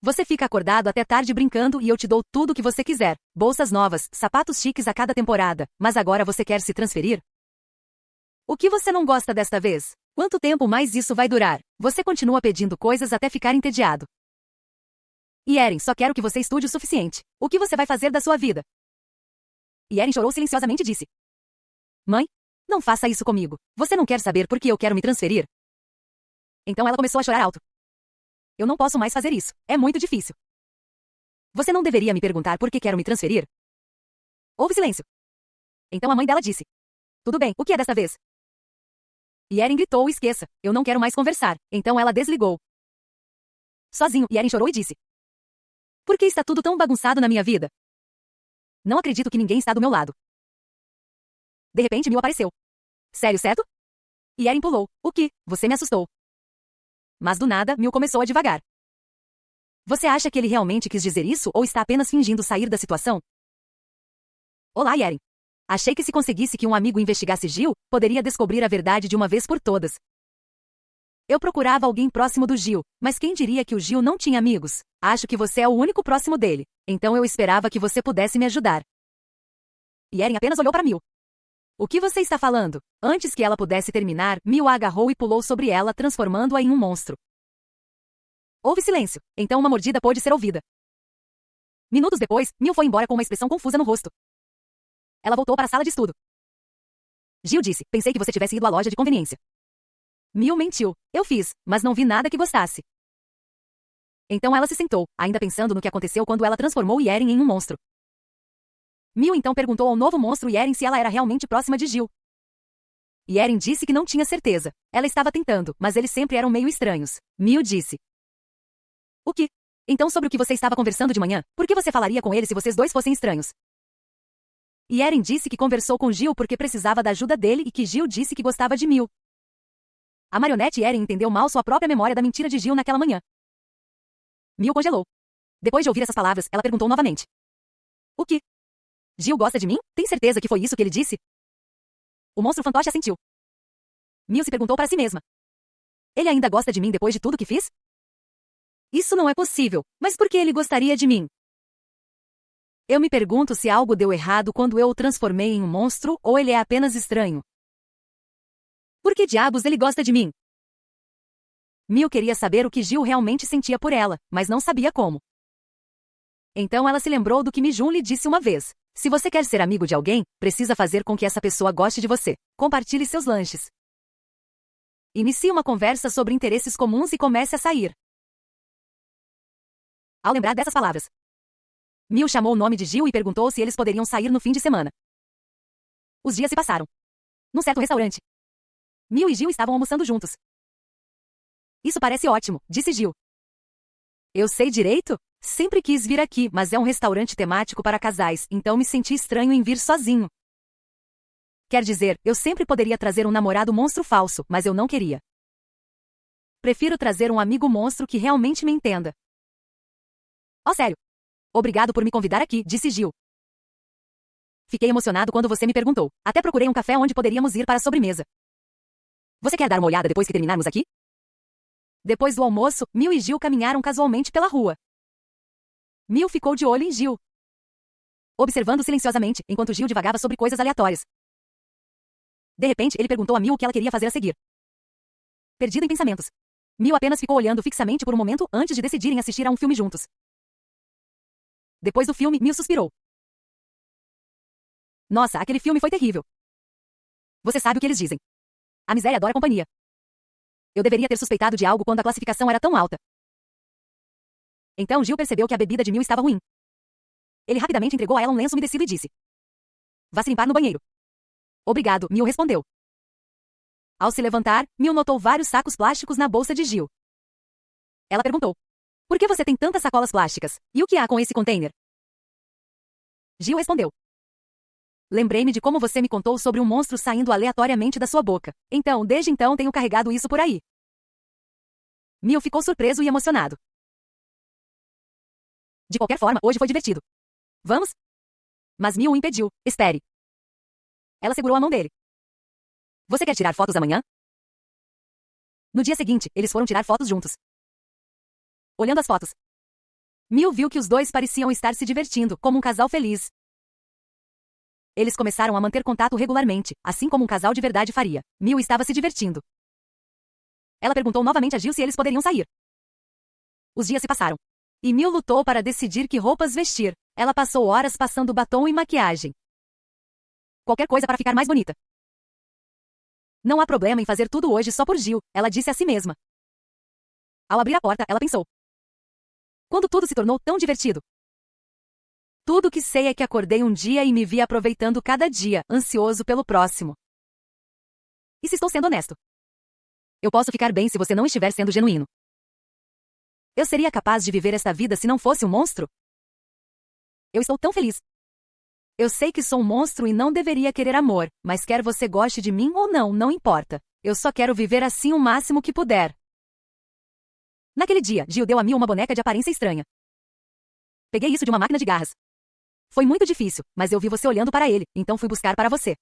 Você fica acordado até tarde brincando e eu te dou tudo o que você quiser. Bolsas novas, sapatos chiques a cada temporada, mas agora você quer se transferir? O que você não gosta desta vez? Quanto tempo mais isso vai durar? Você continua pedindo coisas até ficar entediado. E Eren, só quero que você estude o suficiente. O que você vai fazer da sua vida? E Eren chorou silenciosamente e disse: Mãe, não faça isso comigo. Você não quer saber por que eu quero me transferir? Então ela começou a chorar alto. Eu não posso mais fazer isso. É muito difícil. Você não deveria me perguntar por que quero me transferir? Houve silêncio. Então a mãe dela disse: Tudo bem, o que é desta vez? E Eren gritou: Esqueça, eu não quero mais conversar. Então ela desligou. Sozinho, Eren chorou e disse: Por que está tudo tão bagunçado na minha vida? Não acredito que ninguém está do meu lado. De repente, Mil apareceu. Sério, certo? E Eren pulou. O que? Você me assustou. Mas do nada, Mil começou a devagar. Você acha que ele realmente quis dizer isso ou está apenas fingindo sair da situação? Olá, Eren. Achei que se conseguisse que um amigo investigasse Gil, poderia descobrir a verdade de uma vez por todas. Eu procurava alguém próximo do Gil, mas quem diria que o Gil não tinha amigos? Acho que você é o único próximo dele, então eu esperava que você pudesse me ajudar. E Eren apenas olhou para Mil. O que você está falando? Antes que ela pudesse terminar, Mil a agarrou e pulou sobre ela, transformando-a em um monstro. Houve silêncio, então uma mordida pôde ser ouvida. Minutos depois, Mil foi embora com uma expressão confusa no rosto. Ela voltou para a sala de estudo. Gil disse: Pensei que você tivesse ido à loja de conveniência. Mil mentiu. Eu fiz, mas não vi nada que gostasse. Então ela se sentou, ainda pensando no que aconteceu quando ela transformou Eren em um monstro. Mil então perguntou ao novo monstro Eren se ela era realmente próxima de Gil. Eren disse que não tinha certeza. Ela estava tentando, mas eles sempre eram meio estranhos. Mil disse: O que? Então sobre o que você estava conversando de manhã, por que você falaria com ele se vocês dois fossem estranhos? Eren disse que conversou com Gil porque precisava da ajuda dele e que Gil disse que gostava de Mil. A marionete Eren entendeu mal sua própria memória da mentira de Gil naquela manhã. Mil congelou. Depois de ouvir essas palavras, ela perguntou novamente: O que? Gil gosta de mim? Tem certeza que foi isso que ele disse? O monstro fantoche assentiu. Mil se perguntou para si mesma: Ele ainda gosta de mim depois de tudo que fiz? Isso não é possível, mas por que ele gostaria de mim? Eu me pergunto se algo deu errado quando eu o transformei em um monstro ou ele é apenas estranho. Por que diabos ele gosta de mim? Mil queria saber o que Gil realmente sentia por ela, mas não sabia como. Então ela se lembrou do que Mi Jun lhe disse uma vez: Se você quer ser amigo de alguém, precisa fazer com que essa pessoa goste de você. Compartilhe seus lanches. Inicie uma conversa sobre interesses comuns e comece a sair. Ao lembrar dessas palavras, Mil chamou o nome de Gil e perguntou se eles poderiam sair no fim de semana. Os dias se passaram. Num certo restaurante, Mil e Gil estavam almoçando juntos. Isso parece ótimo, disse Gil. Eu sei direito? Sempre quis vir aqui, mas é um restaurante temático para casais, então me senti estranho em vir sozinho. Quer dizer, eu sempre poderia trazer um namorado monstro falso, mas eu não queria. Prefiro trazer um amigo monstro que realmente me entenda. Oh, sério? Obrigado por me convidar aqui, disse Gil. Fiquei emocionado quando você me perguntou. Até procurei um café onde poderíamos ir para a sobremesa. Você quer dar uma olhada depois que terminarmos aqui? Depois do almoço, Mil e Gil caminharam casualmente pela rua. Mil ficou de olho em Gil, observando silenciosamente, enquanto Gil divagava sobre coisas aleatórias. De repente, ele perguntou a Mil o que ela queria fazer a seguir. Perdido em pensamentos, Mil apenas ficou olhando fixamente por um momento antes de decidirem assistir a um filme juntos. Depois do filme, Mil suspirou. Nossa, aquele filme foi terrível. Você sabe o que eles dizem. A miséria adora companhia. Eu deveria ter suspeitado de algo quando a classificação era tão alta. Então Gil percebeu que a bebida de Mil estava ruim. Ele rapidamente entregou a ela um lenço umedecido e disse: Vá se limpar no banheiro. Obrigado, Mil respondeu. Ao se levantar, Mil notou vários sacos plásticos na bolsa de Gil. Ela perguntou: Por que você tem tantas sacolas plásticas? E o que há com esse container? Gil respondeu: Lembrei-me de como você me contou sobre um monstro saindo aleatoriamente da sua boca. Então, desde então tenho carregado isso por aí. Mil ficou surpreso e emocionado. De qualquer forma, hoje foi divertido. Vamos? Mas Mil o impediu. Espere. Ela segurou a mão dele. Você quer tirar fotos amanhã? No dia seguinte, eles foram tirar fotos juntos. Olhando as fotos, Mil viu que os dois pareciam estar se divertindo, como um casal feliz. Eles começaram a manter contato regularmente, assim como um casal de verdade faria. Mil estava se divertindo. Ela perguntou novamente a Jill se eles poderiam sair. Os dias se passaram. E Mil lutou para decidir que roupas vestir. Ela passou horas passando batom e maquiagem. Qualquer coisa para ficar mais bonita. Não há problema em fazer tudo hoje só por Jill, ela disse a si mesma. Ao abrir a porta, ela pensou. Quando tudo se tornou tão divertido. Tudo que sei é que acordei um dia e me vi aproveitando cada dia, ansioso pelo próximo. E se estou sendo honesto? Eu posso ficar bem se você não estiver sendo genuíno. Eu seria capaz de viver esta vida se não fosse um monstro? Eu estou tão feliz. Eu sei que sou um monstro e não deveria querer amor, mas quer você goste de mim ou não, não importa. Eu só quero viver assim o máximo que puder. Naquele dia, Jill deu a Mil uma boneca de aparência estranha. Peguei isso de uma máquina de garras. Foi muito difícil, mas eu vi você olhando para ele, então fui buscar para você.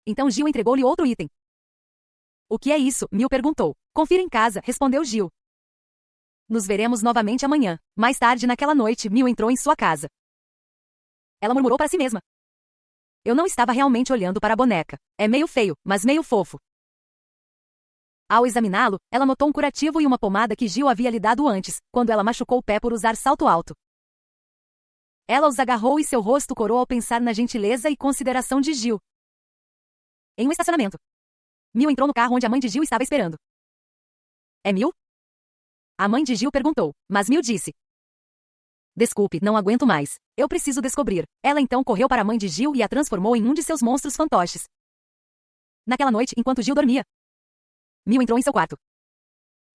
Então Jill entregou-lhe outro item. O que é isso? Mil perguntou. Confira em casa, respondeu Jill. Nos veremos novamente amanhã. Mais tarde naquela noite, Mil entrou em sua casa. Ela murmurou para si mesma. Eu não estava realmente olhando para a boneca. É meio feio, mas meio fofo. Ao examiná-lo, ela notou um curativo e uma pomada que Jill havia lhe dado antes, quando ela machucou o pé por usar salto alto. Ela os agarrou e seu rosto corou ao pensar na gentileza e consideração de Jill. Em um estacionamento. Mil entrou no carro onde a mãe de Jill estava esperando. É Mil? A mãe de Jill perguntou, mas Mil disse. Desculpe, não aguento mais. Eu preciso descobrir. Ela então correu para a mãe de Jill e a transformou em um de seus monstros fantoches. Naquela noite, enquanto Jill dormia, Mil entrou em seu quarto.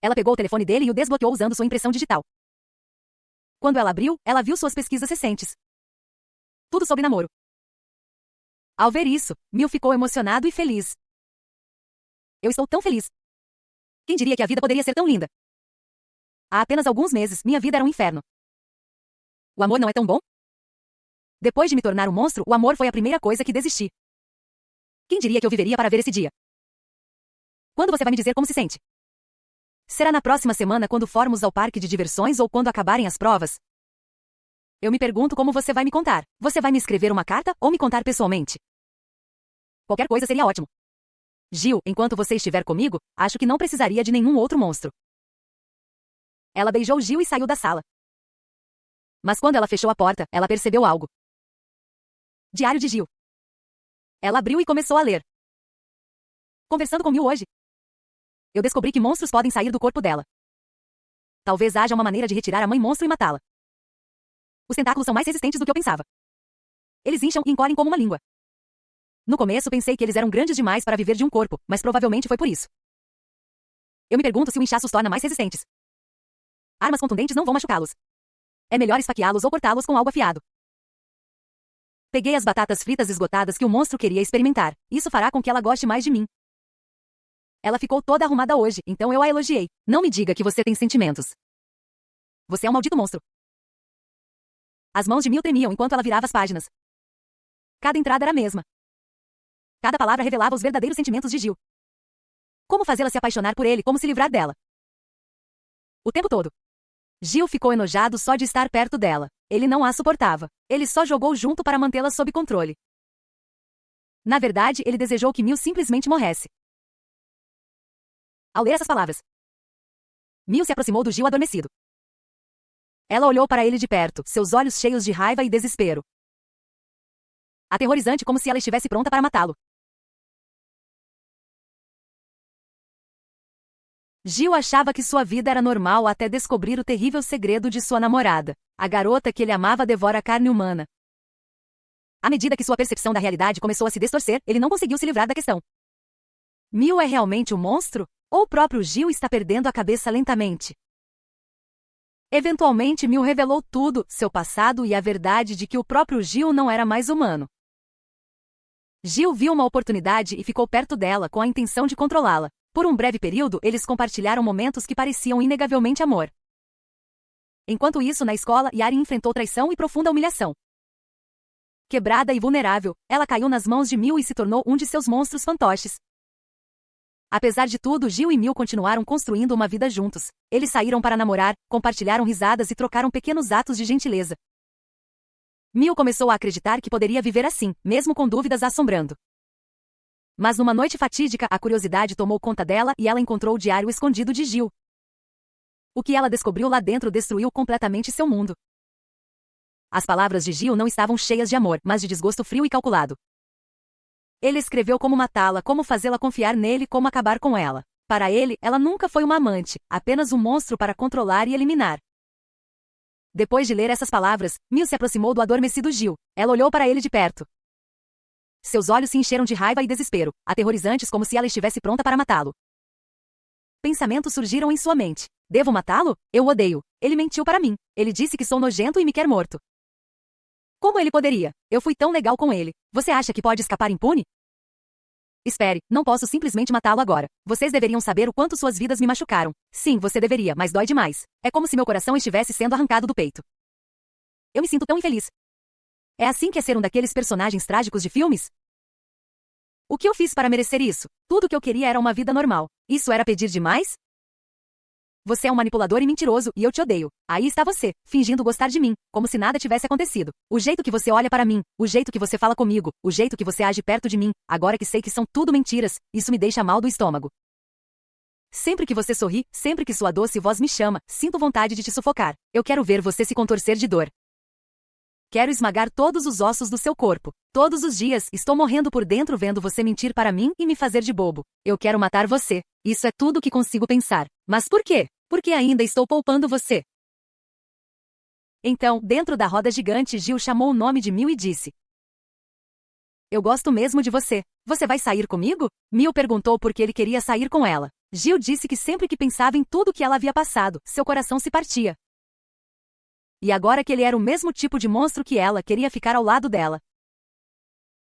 Ela pegou o telefone dele e o desbloqueou usando sua impressão digital. Quando ela abriu, ela viu suas pesquisas recentes. Tudo sobre namoro. Ao ver isso, Mil ficou emocionado e feliz. Eu estou tão feliz. Quem diria que a vida poderia ser tão linda? Há apenas alguns meses, minha vida era um inferno. O amor não é tão bom? Depois de me tornar um monstro, o amor foi a primeira coisa que desisti. Quem diria que eu viveria para ver esse dia? Quando você vai me dizer como se sente? Será na próxima semana quando formos ao parque de diversões ou quando acabarem as provas? Eu me pergunto como você vai me contar. Você vai me escrever uma carta ou me contar pessoalmente? Qualquer coisa seria ótimo. Jill, enquanto você estiver comigo, acho que não precisaria de nenhum outro monstro. Ela beijou Jill e saiu da sala. Mas quando ela fechou a porta, ela percebeu algo. Diário de Jill. Ela abriu e começou a ler. Conversando com Mil hoje. Eu descobri que monstros podem sair do corpo dela. Talvez haja uma maneira de retirar a mãe monstro e matá-la. Os tentáculos são mais resistentes do que eu pensava. Eles incham e encolhem como uma língua. No começo pensei que eles eram grandes demais para viver de um corpo, mas provavelmente foi por isso. Eu me pergunto se o inchaço os torna mais resistentes. Armas contundentes não vão machucá-los. É melhor esfaqueá-los ou cortá-los com algo afiado. Peguei as batatas fritas esgotadas que o monstro queria experimentar. Isso fará com que ela goste mais de mim. Ela ficou toda arrumada hoje, então eu a elogiei. Não me diga que você tem sentimentos. Você é um maldito monstro. As mãos de Mil tremiam enquanto ela virava as páginas. Cada entrada era a mesma. Cada palavra revelava os verdadeiros sentimentos de Jill. Como fazê-la se apaixonar por ele, como se livrar dela. O tempo todo. Jill ficou enojado só de estar perto dela. Ele não a suportava. Ele só jogou junto para mantê-la sob controle. Na verdade, ele desejou que Mil simplesmente morresse. Ao ler essas palavras, Mil se aproximou do Jill adormecido. Ela olhou para ele de perto, seus olhos cheios de raiva e desespero. Aterrorizante, como se ela estivesse pronta para matá-lo. Jill achava que sua vida era normal até descobrir o terrível segredo de sua namorada. A garota que ele amava devora carne humana. À medida que sua percepção da realidade começou a se distorcer, ele não conseguiu se livrar da questão. Mil é realmente um monstro? Ou o próprio Jill está perdendo a cabeça lentamente? Eventualmente, Mil revelou tudo, seu passado e a verdade de que o próprio Jill não era mais humano. Jill viu uma oportunidade e ficou perto dela com a intenção de controlá-la. Por um breve período, eles compartilharam momentos que pareciam inegavelmente amor. Enquanto isso, na escola, Yari enfrentou traição e profunda humilhação. Quebrada e vulnerável, ela caiu nas mãos de Mil e se tornou um de seus monstros fantoches. Apesar de tudo, Jill e Mil continuaram construindo uma vida juntos. Eles saíram para namorar, compartilharam risadas e trocaram pequenos atos de gentileza. Mil começou a acreditar que poderia viver assim, mesmo com dúvidas a assombrando. Mas numa noite fatídica, a curiosidade tomou conta dela e ela encontrou o diário escondido de Gil. O que ela descobriu lá dentro destruiu completamente seu mundo. As palavras de Gil não estavam cheias de amor, mas de desgosto frio e calculado. Ele escreveu como matá-la, como fazê-la confiar nele, como acabar com ela. Para ele, ela nunca foi uma amante, apenas um monstro para controlar e eliminar. Depois de ler essas palavras, Mil se aproximou do adormecido Gil. Ela olhou para ele de perto. Seus olhos se encheram de raiva e desespero, aterrorizantes como se ela estivesse pronta para matá-lo. Pensamentos surgiram em sua mente. Devo matá-lo? Eu o odeio. Ele mentiu para mim. Ele disse que sou nojento e me quer morto. Como ele poderia? Eu fui tão legal com ele. Você acha que pode escapar impune? Espere, não posso simplesmente matá-lo agora. Vocês deveriam saber o quanto suas vidas me machucaram. Sim, você deveria, mas dói demais. É como se meu coração estivesse sendo arrancado do peito. Eu me sinto tão infeliz. É assim que é ser um daqueles personagens trágicos de filmes? O que eu fiz para merecer isso? Tudo o que eu queria era uma vida normal. Isso era pedir demais? Você é um manipulador e mentiroso, e eu te odeio. Aí está você, fingindo gostar de mim, como se nada tivesse acontecido. O jeito que você olha para mim, o jeito que você fala comigo, o jeito que você age perto de mim, agora que sei que são tudo mentiras, isso me deixa mal do estômago. Sempre que você sorri, sempre que sua doce voz me chama, sinto vontade de te sufocar. Eu quero ver você se contorcer de dor. Quero esmagar todos os ossos do seu corpo. Todos os dias, estou morrendo por dentro vendo você mentir para mim e me fazer de bobo. Eu quero matar você. Isso é tudo que consigo pensar. Mas por quê? Porque ainda estou poupando você. Então, dentro da roda gigante, Gil chamou o nome de Mil e disse: Eu gosto mesmo de você. Você vai sair comigo? Mil perguntou porque ele queria sair com ela. Gil disse que sempre que pensava em tudo que ela havia passado, seu coração se partia. E agora que ele era o mesmo tipo de monstro que ela, queria ficar ao lado dela.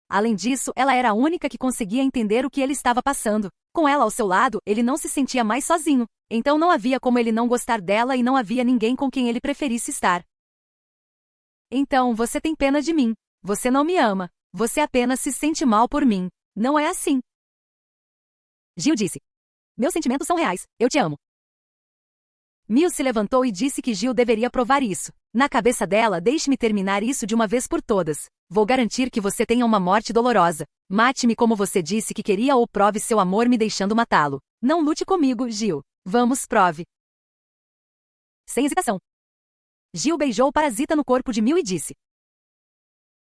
Além disso, ela era a única que conseguia entender o que ele estava passando. Com ela ao seu lado, ele não se sentia mais sozinho. Então não havia como ele não gostar dela e não havia ninguém com quem ele preferisse estar. Então, você tem pena de mim. Você não me ama. Você apenas se sente mal por mim. Não é assim. Gil disse: Meus sentimentos são reais. Eu te amo. Mil se levantou e disse que Gil deveria provar isso. Na cabeça dela, deixe-me terminar isso de uma vez por todas. Vou garantir que você tenha uma morte dolorosa. Mate-me como você disse que queria ou prove seu amor me deixando matá-lo. Não lute comigo, Gil. Vamos, prove. Sem hesitação. Gil beijou o parasita no corpo de Mil e disse: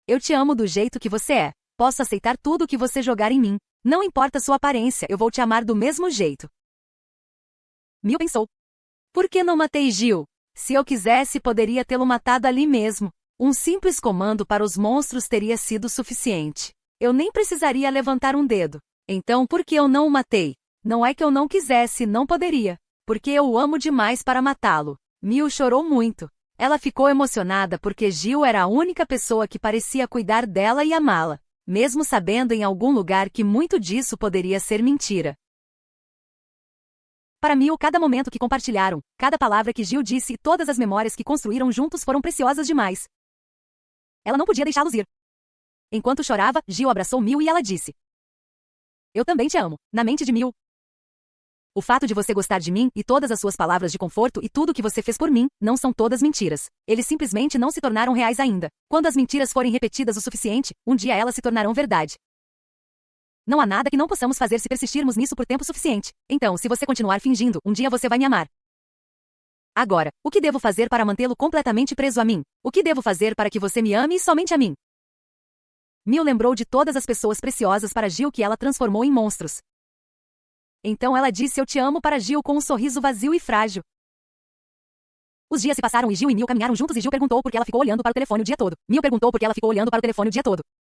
Eu te amo do jeito que você é. Posso aceitar tudo o que você jogar em mim. Não importa sua aparência, eu vou te amar do mesmo jeito. Mil pensou: Por que não matei Gil? Se eu quisesse, poderia tê-lo matado ali mesmo. Um simples comando para os monstros teria sido suficiente. Eu nem precisaria levantar um dedo. Então por que eu não o matei? Não é que eu não quisesse, não poderia. Porque eu o amo demais para matá-lo. Mil chorou muito. Ela ficou emocionada porque Gil era a única pessoa que parecia cuidar dela e amá-la, mesmo sabendo em algum lugar que muito disso poderia ser mentira. Para Mil, cada momento que compartilharam, cada palavra que Gil disse e todas as memórias que construíram juntos foram preciosas demais. Ela não podia deixá-los ir. Enquanto chorava, Gil abraçou Mil e ela disse: Eu também te amo. Na mente de Mil, o fato de você gostar de mim e todas as suas palavras de conforto e tudo o que você fez por mim, não são todas mentiras. Eles simplesmente não se tornaram reais ainda. Quando as mentiras forem repetidas o suficiente, um dia elas se tornarão verdade. Não há nada que não possamos fazer se persistirmos nisso por tempo suficiente. Então, se você continuar fingindo, um dia você vai me amar. Agora, o que devo fazer para mantê-lo completamente preso a mim? O que devo fazer para que você me ame e somente a mim? Mil lembrou de todas as pessoas preciosas para Gil que ela transformou em monstros. Então ela disse eu te amo para Gil com um sorriso vazio e frágil. Os dias se passaram e Gil e Mil caminharam juntos e Gil perguntou por que ela ficou olhando para o telefone o dia todo. Mil perguntou por que ela ficou olhando para o telefone o dia todo.